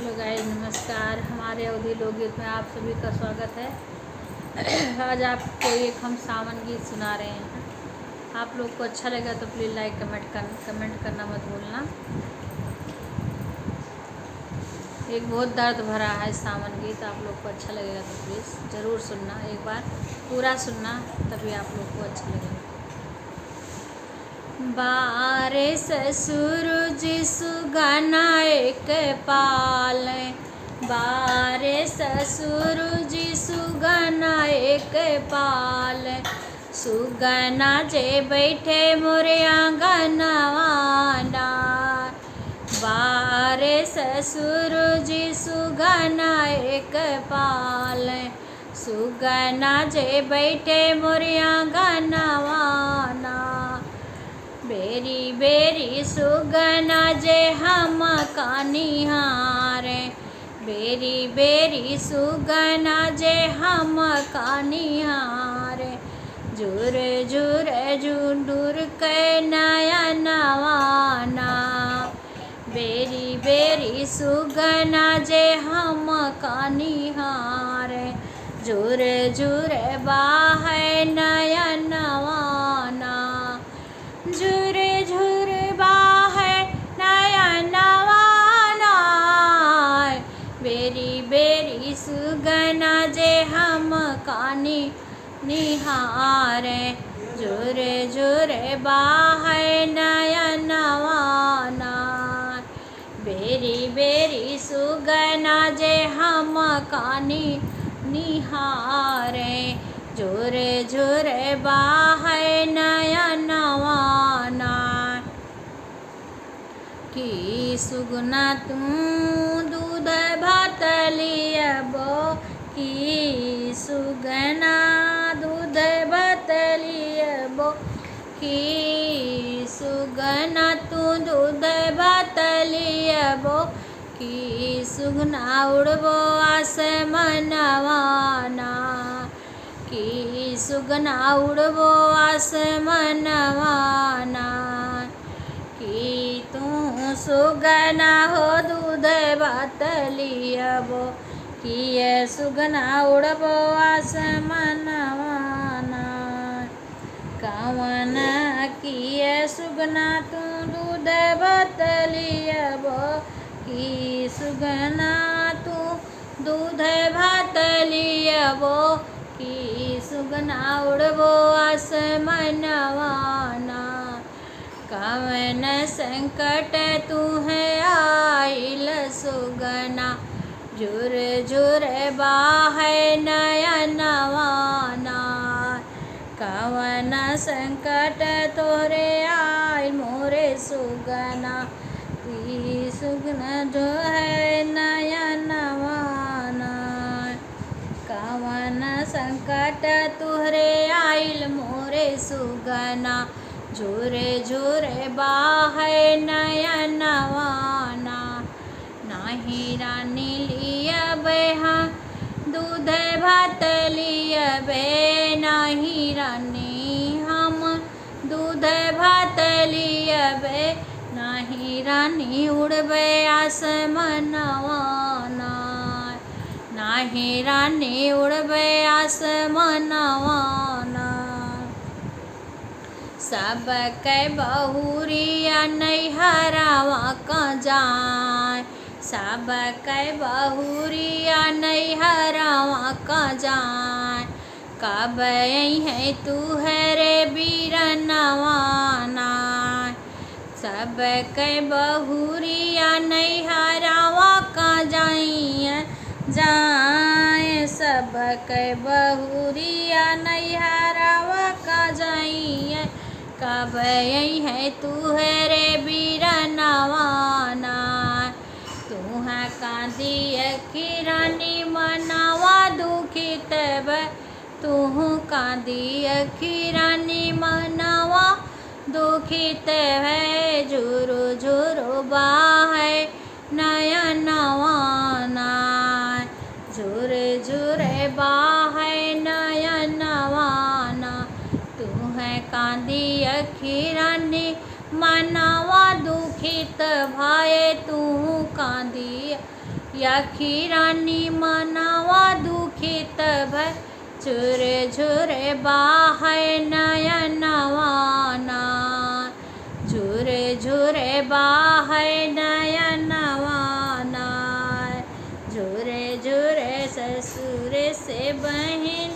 Hello guys, नमस्कार। हमारे अवधि लोकगीत में आप सभी का स्वागत है। आज आपको एक हम सावन गीत सुना रहे हैं। आप लोग को अच्छा लगा तो प्लीज़ लाइक कमेंट करना मत भूलना। एक बहुत दर्द भरा है सावन गीत, आप लोग को अच्छा लगेगा तो प्लीज़ ज़रूर सुनना, एक बार पूरा सुनना, तभी आप लोग को अच्छा लगेगा। बारे ससुर जी सुगना एक पाल, बारे ससुर जी सुगना एक पाल, सुगना जे बैठे मोरे आंगनवाना। बारे ससुर जी सुगना एक पाल, सुगना जे बैठे मोरे आंगनवाना। बेरी बेरी सुगना जे हम कानिहारे, बेरी बेरी सुगना जे हम कानिहारे, झुर झुर झुंडुर के नयनवाना। बेरी बेरी सुगना जे हम कानिहारे, झुर झुर बाहे नयनवाना। झुर झुर बाहे नयनवाना, बेरी बेरी सुगना जे हम कानी निहारे, झुर झुर बाहे नयनवाना। बेरी बेरी सुगना जे हम कानी निहारे, झुर झुर बाहे नयनवाना। की सुगना तू दूध भात लियबो, की सुगना दूध भात लियबो, की सुगना तू दूध भात लियबो, की सुगना उड़बो आसमनवाना। की सुगना उड़बो आसमनवाना, की तू सुगना हो दूध भात लियबो, की ये सुगना उड़बो आसमनवाना। कवन की ये सुगना तू दूध भात लियबो, की सुगना तू दूध भात लियबो, की सुगना उड़बो आसमनवाना। कवन संकट तू है आइल सुगना, झुर झुर बाहे नयनवाना। कवन संकट तोरे आइल मोरे सुगना, की सुगना जो है नयनवाना। कवन संकट तुहरे आइल मोरे सुगना, झुरे झुरे बाहे नयनवाना। नाही रानी लियबे हाँ दूध भात लियबे, नाही रानी हम दूध भात लियबे, नाही रानी उड़बे आसमनवाना। नाही रानी उड़बे आसमनवाना। सब के बहुरिया नैहरावा का जाए, सब के बहुरिया नैहरावा का जाए, कब है तू है रे बीरनवाना। सब के बहुरिया नैहरावा का जाइए जाए, सब के बहुरिया नैहरावा का जाइए, कब है तू है रे बीरनवाना। तू है कांदी अखिरानी मनावा दुखित बे, तू कांदी अखिरानी मनावा दुखित है, झुरु झुरु बाहे नयनवाना। झुर झुर बाहे नयनवाना, तू है कांदी अखिरानी मनावा दुखित भाए, तू कांदी यखी रानी मनवा दुखित भय झुरे झुरे बाहै नयनवा नार झुरे झुरे बाहै नयनवा नार झुरे झुरे ससुर से बहन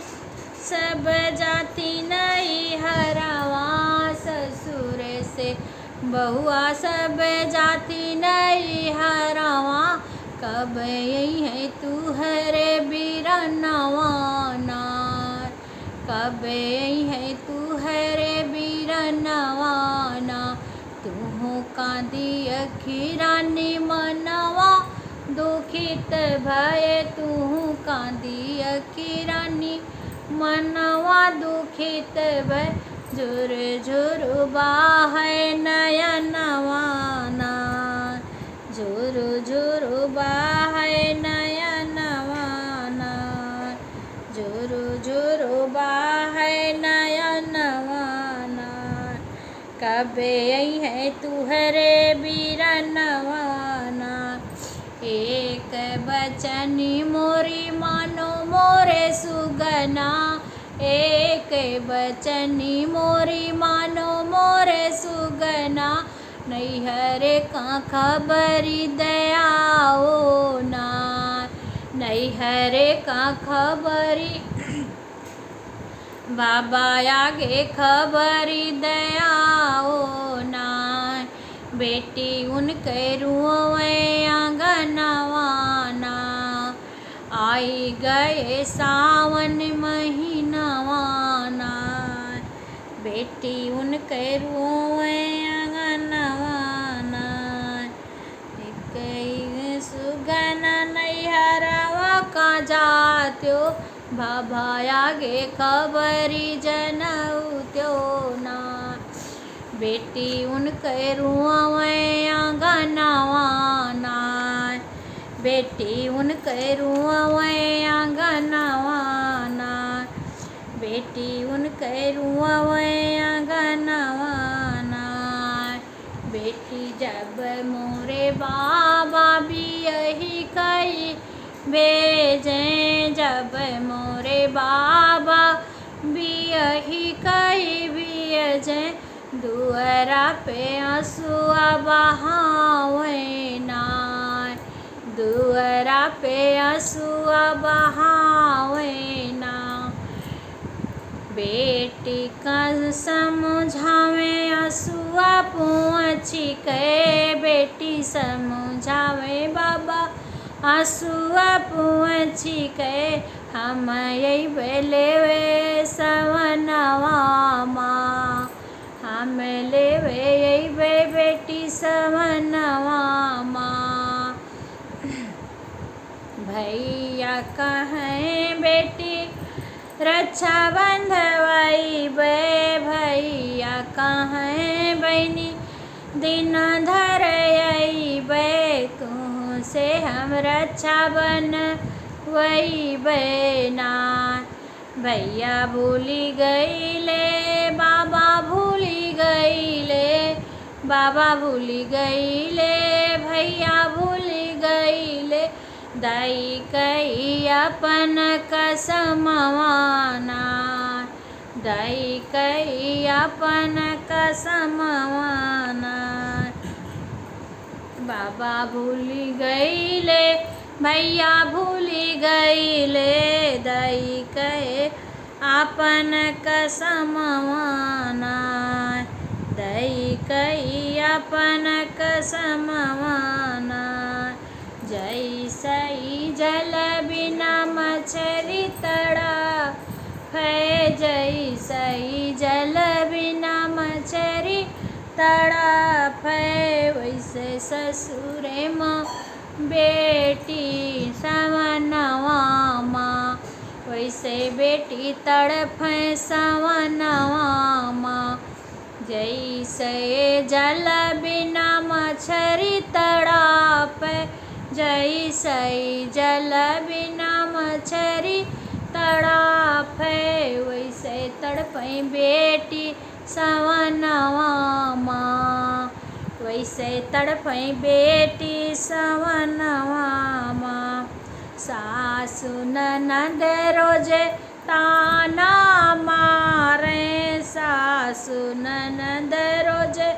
सब जाति नहीं हरवा ससुर से बहुआ सब जाति नहीं हरवा कब यही है तू हरे बीरनवा नार कब यही है तू हरे बीरनवा नार तू कांदी अखी रानी मनवा दुखित भय तू कांदी अखी रानी मनवा दुखित भय झुर झुर बाहै नयनवा नार झुर झुर बाहै नयनवा नार झुर झुर बाहै नयनवा नार कबे आई है तुहरे बीरनवा नार एक बचनी मोरी मानो मोरे सुगना एक बचनी मोरी मानो मोरे सुगना नैहरे का खबरी दयाओ नार नैहरे का खबरी बाबा आगे खबरी दयाओ नार बेटी उनके रुए आंगनवा नार आई गए सावन महीनवा नार बेटी उनके रुए आंगनवा नार एक सुगना नैहरवा का जात्यो बाबा आगे खबरी जनौत्यो नार बेटी उनके रुए आंगनवा नार बेटी उनके रुए आंगनवा नार बेटी उनके रुए आंगनवा नार बेटी जब मोरे बाबा भी यही कही भेजे जब मोरे बाबा भी यही कही भेजे दुअरा पे आंसुआ बहावे नार दुअरा पे आंसुआ बहावे नार बेटी का समझावे आंसुआ पूछी के बेटी समझावे बाबा आंसुआ पूछी के हम यही बेलेवे सवनवा माँ हम लेवे यही बेटी सवनवा माँ भैया कहें बेटी रक्षा बंधवाई बे भैया कहें बहनी दिन धर आई बे तू से हम रक्षा बन वही बेना भैया भूली गई ले बाबा भूली गई ले बाबा भूली गई ले भैया भूली गई ले दाई कई अपन कसमवाना दाई कई अपन कसमवाना बाबा भूली गई ले भैया भूली गई ले दाई कहे अपन कसमवाना दाई कही अपन कसमवाना जैसई जल बिना मछली तड़ा है जैसई जल बिना मछली तड़प है वैसे ससुरे माँ बेटी सवनवा माँ वैसे बेटी तड़प है सवनवा माँ जैसे जल बिना मछली तड़प जैसे जल बिना मछली तड़प वैसे तड़पे बेटी सवनवा माँ वैसे तड़पे बेटी सवनवा माँ। ननद रोजे ताना मारे सासु ननद रोजे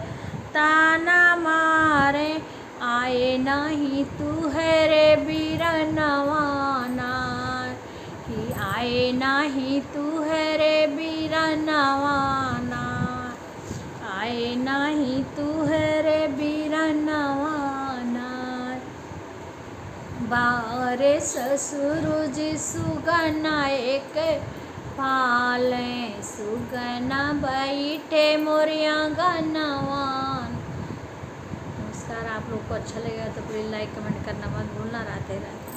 ताना मारे आए नहीं तू है रे बीरनवाना कि आए नहीं तू है रे बीरनवाना आए नहीं तू है रे बीरनवाना बारे ससुर जी सुगना एक पाले सुगना बैठे मोरिया गनवान। नमस्कार, आप लोग को अच्छा लगेगा तो प्लीज़ लाइक कमेंट करना मत भूलना। राधे राधे।